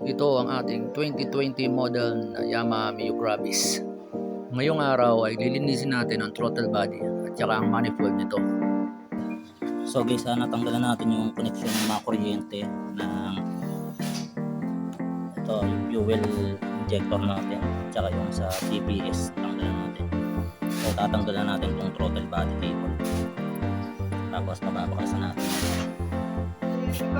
Ito ang ating 2020 model na Yamaha Mio Gravis. Ngayong araw ay lilinisin natin ang throttle body at saka ang manifold nito. So guys, natanggalan natin yung connection ng mga kuryente ng ito, yung fuel injector natin tsaka yung sa TPS tanggalan natin. So tatanggalan natin yung throttle body cable, tapos mababakasan natin.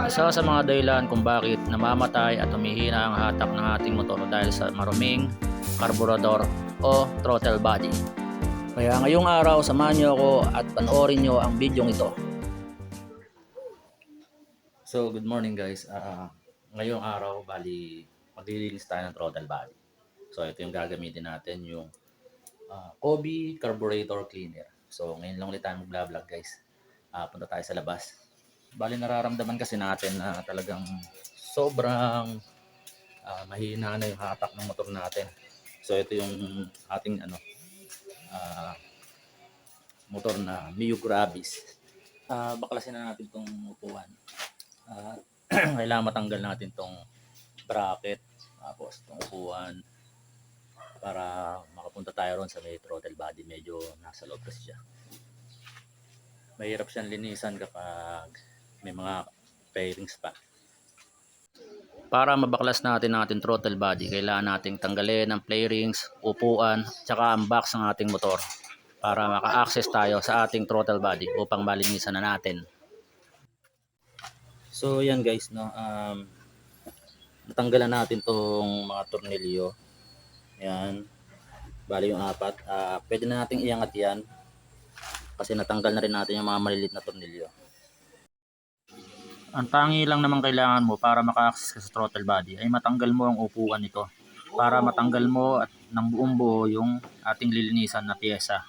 Isa sa mga dahilan kung bakit namamatay at humihina ang hatak ng ating motor dahil sa maruming karburador o throttle body. Kaya ngayong araw, samahan niyo ako at panoorin niyo ang video ito. So good morning guys. Ngayong araw maglilinis tayo ng throttle body. So ito yung gagamitin natin, yung Kobe carburetor cleaner. So ngayon lang ulit tayo mag-vlog guys. Punta tayo sa labas. Nararamdaman kasi natin na talagang sobrang mahina na yung hatak ng motor natin. So ito yung ating motor na Mio Gravis. Baklasin na natin itong upuan. Kailangan matanggal natin itong bracket, tapos itong upuan, para makapunta tayo ron sa may throttle body. Medyo nasa loob kasi siya. Mahirap siyang linisan kapag may mga fairings pa. Para mabaklas natin ang ating throttle body, kailangan nating tanggalin ang fairings, upuan, tsaka ang box ng ating motor para maka-access tayo sa ating throttle body upang malinisan na natin. So yan guys, no, natanggalan natin tong mga tornilyo. Yan, bali yung apat. Pwede na nating iangat yan kasi natanggal na rin natin yung mga maliliit na tornilyo. Ang tangi lang naman kailangan mo para maka-access ka sa throttle body ay matanggal mo ang upuan nito para matanggal mo at ng buong buo yung ating lilinisan na piyesa.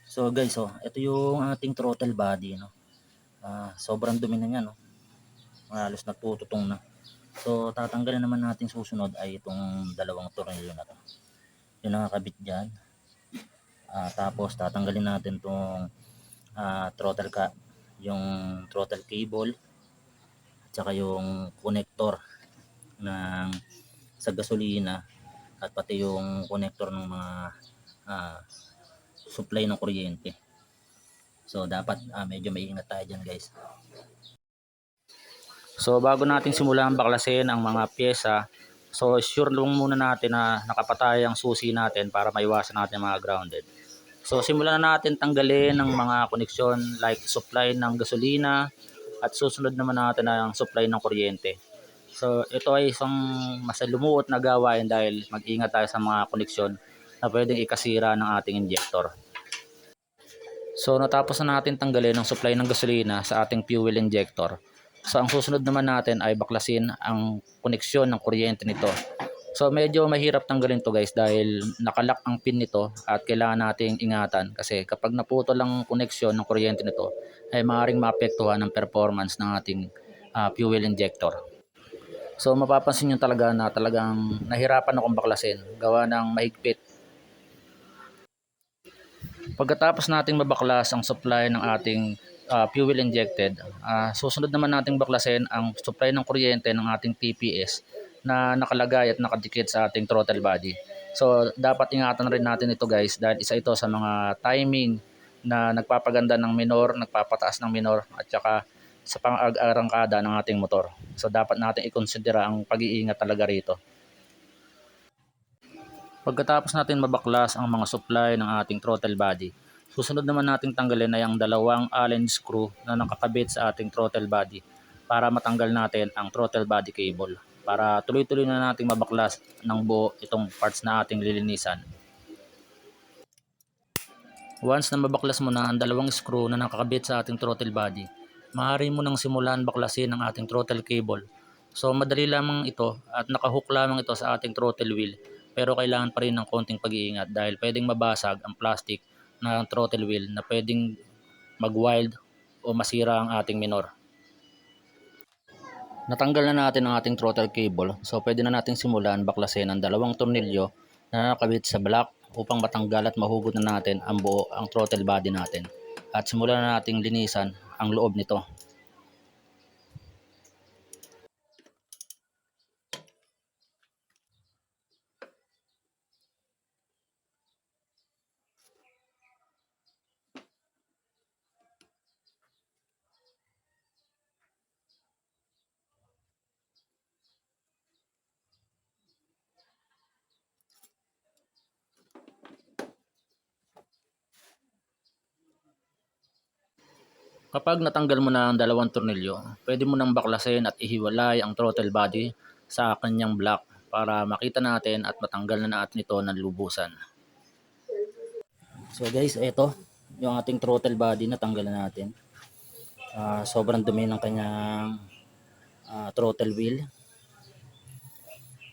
So guys, ito yung ating throttle body, no. Sobrang dumi na niya, no. Halos nagtututong na. So tatanggalin naman natin susunod ay itong dalawang tornilyo na to. Yung nakakabit diyan. Tapos tatanggalin natin itong yung throttle cable at saka yung connector ng sa gasolina at pati yung connector ng mga supply ng kuryente. So dapat medyo maingat tayo dyan guys. So bago natin simulan baklasin ang mga pyesa, so sure lang muna natin na nakapatay ang susi natin para maiwasan natin mga grounded. So simulan na natin tanggalin ang mga koneksyon like supply ng gasolina at susunod naman natin ang supply ng kuryente. So ito ay isang masalumuot na gawain dahil mag-ingat tayo sa mga koneksyon na pwedeng ikasira ng ating injector. So natapos na natin tanggalin ang supply ng gasolina sa ating fuel injector. So ang susunod naman natin ay baklasin ang koneksyon ng kuryente nito. So medyo mahirap tanggalin to guys dahil nakalock ang pin nito at kailangan nating ingatan kasi kapag naputol ang koneksyon ng kuryente nito ay maaaring maapektuhan ang performance ng ating fuel injector. So mapapansin nyo talaga na talagang nahirapan akong baklasin gawa ng mahigpit. Pagkatapos nating mabaklas ang supply ng ating fuel injected, susunod naman nating baklasin ang supply ng kuryente ng ating TPS na nakalagay at nakadikit sa ating throttle body. So dapat ingatan rin natin ito guys dahil isa ito sa mga timing na nagpapaganda ng minor, nagpapataas ng minor at saka sa pang-arangkada ng ating motor. So dapat natin ikonsidera ang pag-iingat talaga rito. Pagkatapos natin mabaklas ang mga supply ng ating throttle body, susunod naman nating tanggalin ay ang dalawang Allen screw na nakakabit sa ating throttle body para matanggal natin ang throttle body cable para tuloy-tuloy na nating mabaklas ng buo itong parts na ating lilinisan. Once na mabaklas mo na ang dalawang screw na nakakabit sa ating throttle body, maaari mo nang simulan baklasin ang ating throttle cable. So madali lamang ito at nakahook lamang ito sa ating throttle wheel, pero kailangan pa rin ng konting pag-iingat dahil pwedeng mabasag ang plastic ng throttle wheel na pwedeng mag-wild o masira ang ating minor. Natanggal na natin ang ating throttle cable, so pwede na natin simulan baklasin ang dalawang tornilyo na nakabit sa block upang matanggal at mahugot na natin ang buo ang throttle body natin. At simulan na nating linisan ang loob nito. Kapag natanggal mo na ang dalawang tornilyo, pwede mo nang baklasin at ihiwalay ang throttle body sa kanyang block para makita natin at matanggal na natin ito ng lubusan. So guys, ito yung ating throttle body na tanggalan natin. Sobrang dumi ng kanyang throttle wheel.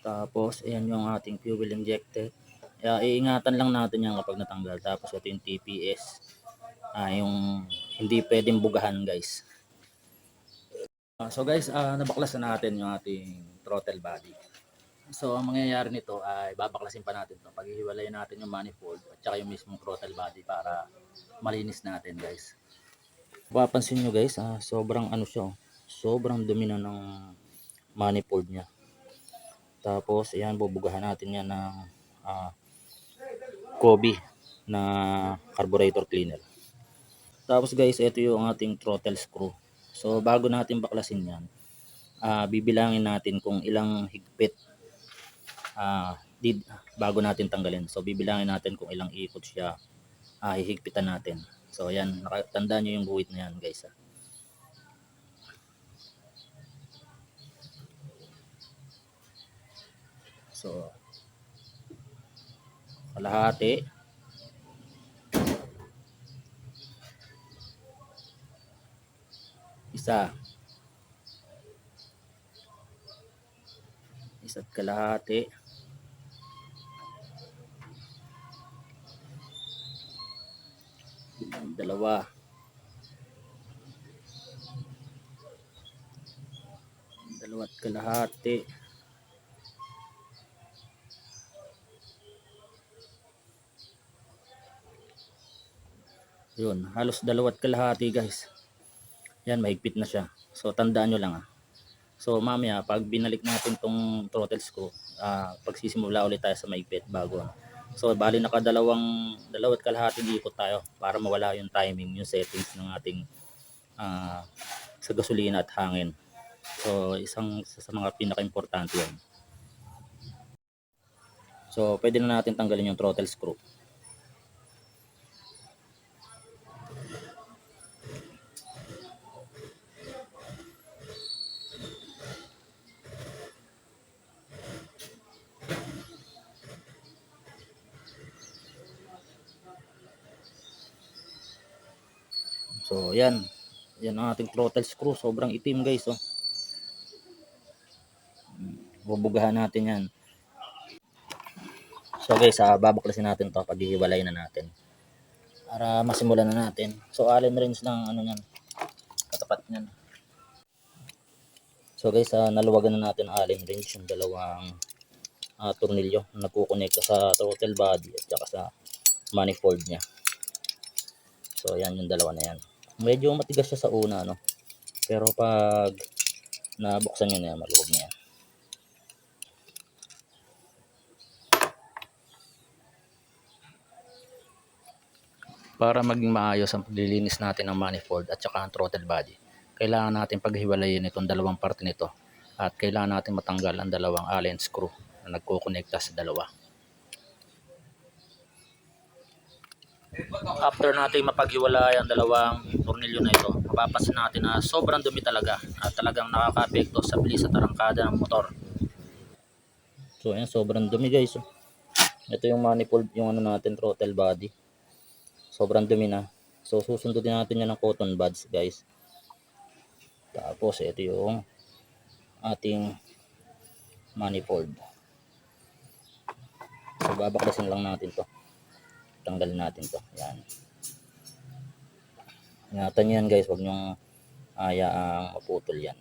Tapos ayan yung ating fuel injected. Iingatan lang natin yan kapag natanggal. Tapos ito yung TPS. Yung hindi pwedeng bugahan guys. So guys, nabaklas na natin yung ating throttle body. So ang mangyayari nito ay babaklasin pa natin to. Paghihiwalayin natin yung manifold at saka yung mismong throttle body para malinis natin guys. Papansin nyo guys, sobrang ano siya, sobrang dumi na ng manifold niya. Tapos ayan, bubugahan natin yan ng Kobe na carburetor cleaner. Tapos guys, ito yung ating throttle screw. So bago natin baklasin yan, bibilangin natin kung ilang higpit bago natin tanggalin. So bibilangin natin kung ilang ikot siya hihigpitan natin. So ayan, nakatandaan nyo yung buwit na yan guys. So kalahati, isa't kalahati, dalawa't kalahati, yun, halos 2 kalahati guys. Yan, mahigpit na siya. So tandaan nyo lang So mamaya pag binalik natin tong throttle screw, pagsisimula ulit tayo sa mahigpit bago. So bali dalawat kalahating ikot tayo para mawala yung timing, yung settings ng ating sa gasolina at hangin. So isang sa mga pinaka-importante yan. So pwede na natin tanggalin yung throttle screw. So yan ang ating throttle screw, sobrang itim guys. Bubugahan natin yan. So guys, babaklasin natin to, paghihiwalay na natin para masimulan na natin. So allen wrench lang niyan, katapat niyan. So guys, naluwagan na natin ang allen wrench, yung dalawang tornilyo na nagkukonekta sa throttle body at saka sa manifold niya. So yan yung dalawa na yan. Medyo matigas siya sa una pero pag nabuksan nyo na yan, maluwag na yan. Para maging maayos ang paglilinis natin ng manifold at saka ang throttle body, kailangan natin paghiwalayin itong dalawang parte nito at kailangan natin matanggal ang dalawang allen screw na nagkukonekta sa dalawa. After natin mapaghiwalay ang dalawang tornilyo na ito, mapapansin natin na sobrang dumi talaga at talagang nakaka-apekto sa bilis at arangkada ng motor. So ayan, sobrang dumi guys. Ito yung manifold, yung natin, throttle body. Sobrang dumi na. So susundin natin yan ng cotton buds guys. Tapos ito yung ating manifold. So babaklasin lang natin to. Tanggalin natin to. Yan. Ingatan yan guys, huwag nyong ayaang maputol yan.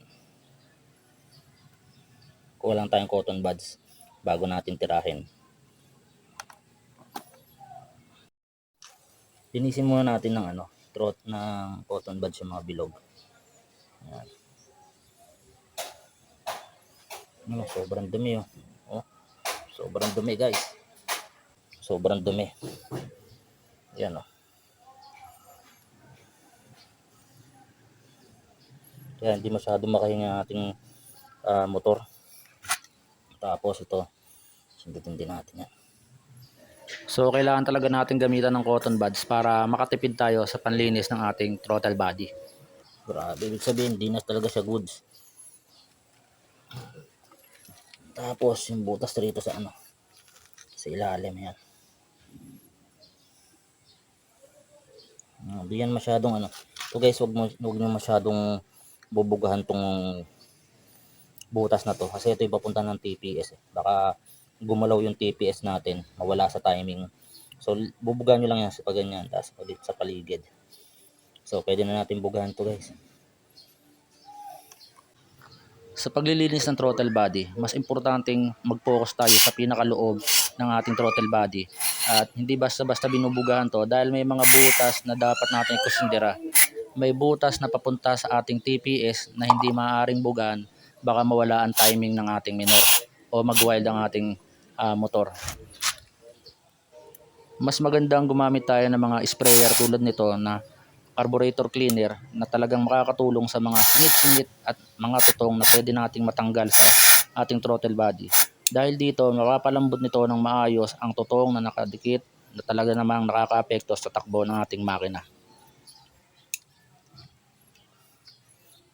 Kuha lang tayong cotton buds bago natin tirahin. Linisin muna natin ng ng cotton buds yung mga bilog. Yan. Sobrang dumi sobrang dumi guys. Sobrang dumi. Yan Kaya hindi masyado makahinga ating motor. Tapos ito, sundutin din natin yan. So kailangan talaga natin gamitan ng cotton buds para makatipid tayo sa panlinis ng ating throttle body. Grabe, ibig sabihin, di na talaga siya goods. Tapos, yung butas rito sa ano, sa ilalim yan. Di yan masyadong ano. So guys, wag nyo masyadong bubugahan tong butas na to. Kasi ito yung papunta ng TPS. Baka gumalaw yung TPS natin, mawala sa timing. So, bubugahan nyo lang yan sa paganyan, tapos dito sa paligid. So, pwede na natin bugahan to guys. Sa paglilinis ng throttle body, mas importanteng mag-focus tayo sa pinakaloob ng ating throttle body. At hindi basta-basta binubugahan to dahil may mga butas na dapat natin kusidera. May butas na papunta sa ating TPS na hindi maaaring bugahan, baka mawala ang timing ng ating minor o mag-wild ang ating motor. Mas magandang gumamit tayo ng mga sprayer tulad nito na carburetor cleaner na talagang makakatulong sa mga singit-singit at mga tutong na pwede nating matanggal sa ating throttle body. Dahil dito, mapapalambot nito ng maayos ang tutong na nakadikit na talaga namang nakakaapekto sa takbo ng ating makina.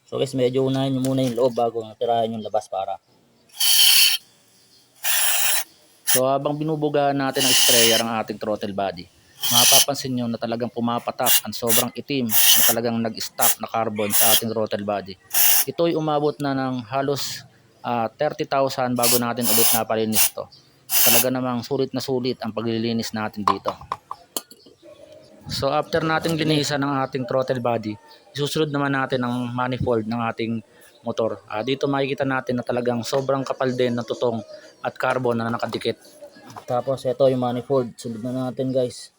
So guys, medyo unahin nyo muna yung loob bago tirahin yung labas para. So habang binubugahan natin ng sprayer ang ating throttle body, mapapansin nyo na talagang pumapatak ang sobrang itim na talagang nag-stock na carbon sa ating throttle body. Ito'y umabot na ng halos 30,000 bago natin ulit napalinis ito. Talaga namang sulit na sulit ang paglilinis natin dito. So after nating linisan ng ating throttle body, isusunod naman natin ang manifold ng ating motor. Dito makikita natin na talagang sobrang kapal din ng tutong at carbon na nakadikit. Tapos ito yung manifold, sunod na natin guys.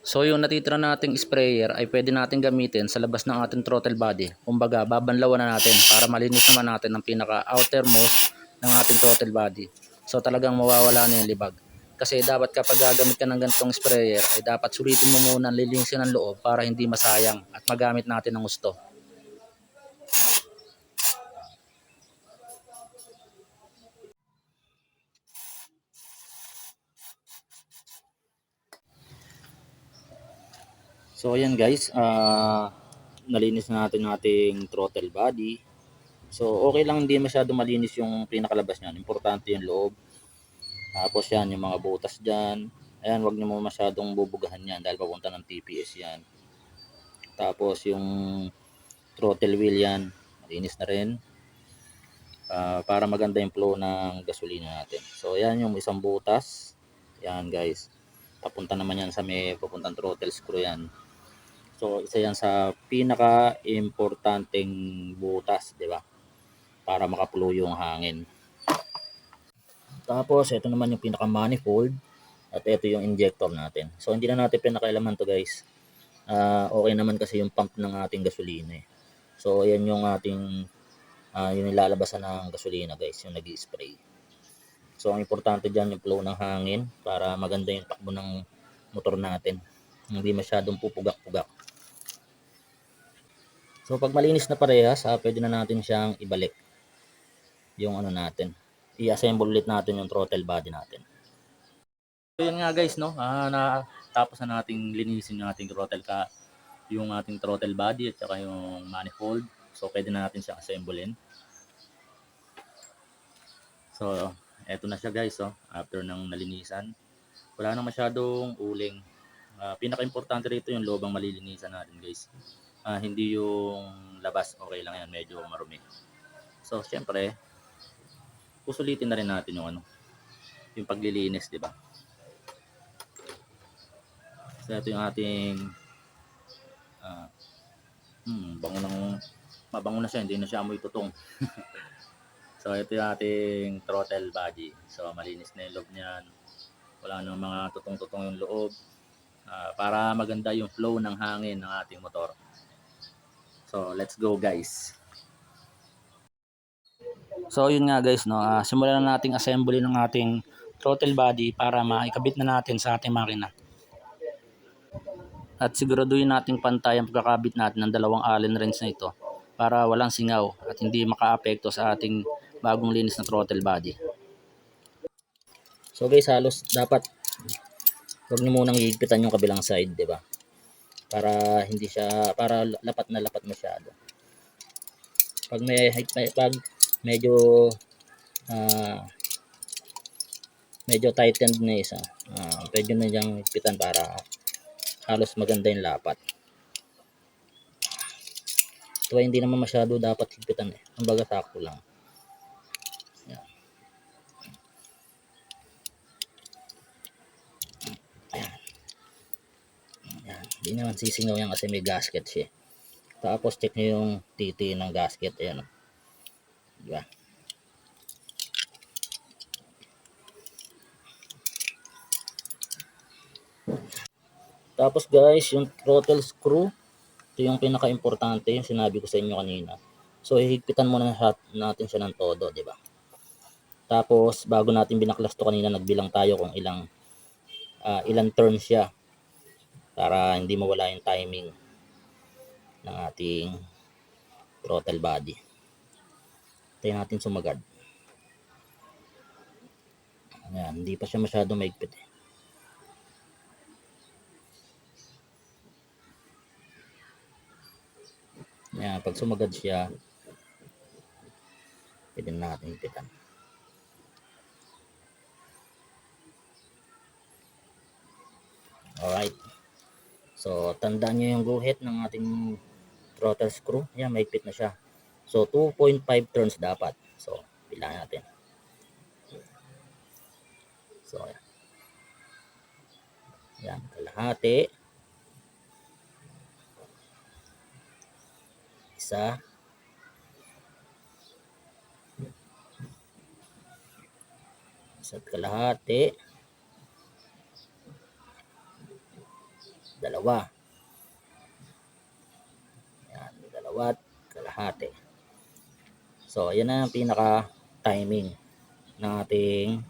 So yung natitira nating sprayer ay pwede natin gamitin sa labas ng ating throttle body. Kumbaga, babanlawan na natin para malinis naman natin ang pinaka outermost ng ating throttle body. So talagang mawawala na yung libag. Kasi dapat kapag gagamit ka ng ganitong sprayer ay dapat sulitin mo muna lilinisin ang loob para hindi masayang at magamit natin ng gusto. So ayan guys, nalinis na natin ating throttle body. So okay lang hindi masyado malinis yung pinakalabas niyan. Importante yung loob. Tapos yan, yung mga butas dyan. Ayan, wag nyo mo masyadong bubugahan yan dahil papunta ng TPS yan. Tapos yung throttle wheel yan, malinis na rin. Para maganda yung flow ng gasolina natin. So yan yung isang butas. Yan guys. Papunta naman yan sa may papuntang throttle screw yan. So isa yan sa pinaka-importanting butas, di ba? Para makaplo yung hangin. Tapos ito naman yung pinaka-manifold at ito yung injector natin. So hindi na natin pinakailaman to guys. Okay naman kasi yung pump ng ating gasolina eh. So ayan yung ating yung nilalabasan ng gasolina guys, yung nag-i-spray. So ang importante dyan yung flow ng hangin para maganda yung takbo ng motor natin. Hindi masyadong pupugak-pugak. So pag malinis na parehas, pwede na natin siyang ibalik yung ano natin. I-assemble ulit natin yung throttle body natin. So yun nga guys, no? Tapos na nating linisin yung ating yung ating throttle body at saka yung manifold. So pwede na natin siya assemblein. So eto na siya guys, oh, after ng nalinisan. Wala nang masyadong uling. Pinaka-importante rito yung loob ang malilinisan natin guys. Hindi yung labas, okay lang yan, medyo marumi. So syempre, pusulitin na rin natin yung paglilinis, di ba? So ito yung ating mabango na siya, hindi na siya amoy tutong. So ito yung ating throttle body. So malinis na yung loob niyan. wala nang mga tutong-tutong yung loob, para maganda yung flow ng hangin ng ating motor. So let's go guys. So yun nga guys, no, simulan na nating assembly ng ating throttle body para maikabit na natin sa ating makina. At siguraduhin nating pantay ang pagkakabit natin ng dalawang Allen wrench na ito para walang singaw at hindi makaapekto sa ating bagong linis na throttle body. So guys, halos dapat huwag niyo munang higpitan yung kabilang side, 'di ba? Para hindi siya, para lapat na lapat masyado. Pag pag medyo medyo tightened na isa, pwede na diyang higpitan para halos maganda yung lapat. So hindi naman masyado dapat higpitan eh. Kumbaga sakto lang. Yan. Ayan. Ayan. Hindi naman sisingaw yan kasi may gasket siya. Tapos check nyo yung titi ng gasket. Ayan. Diba? Tapos guys, yung throttle screw, ito yung pinaka-importante, yung sinabi ko sa inyo kanina. So hihigpitan muna natin siya ng todo, di ba? Tapos bago natin binaklas to kanina, nagbilang tayo kung ilang turns siya para hindi mawala yung timing ng ating throttle body. Tayo natin sumagad. Ayan, hindi pa siya masyado maigpit eh. Ayan, pag sumagad siya, pwede natin higpitan. Alright. So, tandaan nyo yung guhit ng ating throttle screw. Ayan, maigpit na siya. So, 2.5 turns dapat. So, bilangan natin. So, ayan. Ayan, kalahati. Isa. Isa't kalahati. Dalawa. Ayan, dalawa't kalahati. So, ayan na ang pinaka-timing ng ating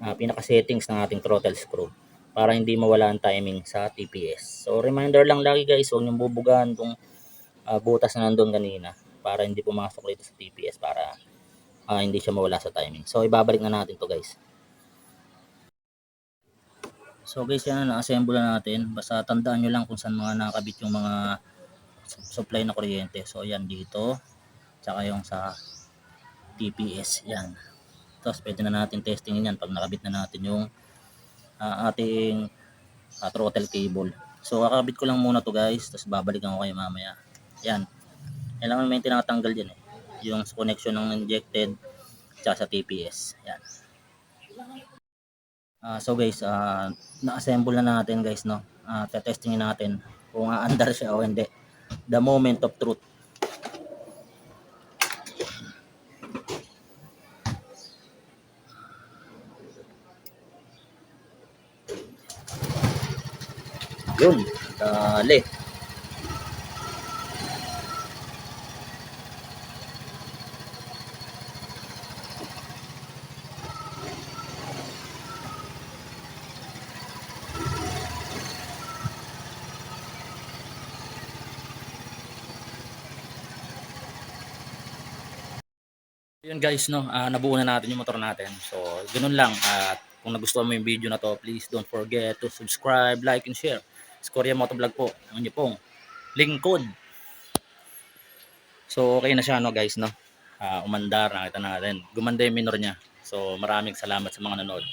pinaka-settings ng ating throttle screw para hindi mawala ang timing sa TPS. So, reminder lang lagi guys, huwag niyong bubugan itong butas na nandun kanina para hindi pumasok dito sa TPS para hindi siya mawala sa timing. So, ibabalik na natin to guys. So guys, yan na, na-assemble na natin. Basta tandaan nyo lang kung saan mga nakabit yung mga supply na kuryente. So yan dito, tsaka yung sa TPS, yan. Tapos pwede na natin testingin yan pag nakabit na natin yung ating throttle cable. So kakabit ko lang muna to guys, tapos babalikan ko kayo mamaya. Yan, kailangan may tinatanggal dyan eh, yung connection ng injected tsaka sa TPS. Yan. So guys, na-assemble na natin guys, no. Testingin natin kung aandar siya o hindi. The moment of truth. Yun, dali. Yun guys, no, nabuo na natin yung motor natin. So, ganun lang. At kung nagustuhan mo yung video na to, please don't forget to subscribe, like, and share. Scoria Motovlog po, ang inyo pong lingkod. So, okay na siya, no guys, no. Umandar, nakita natin. Gumanda yung minor niya. So, maraming salamat sa mga nanood.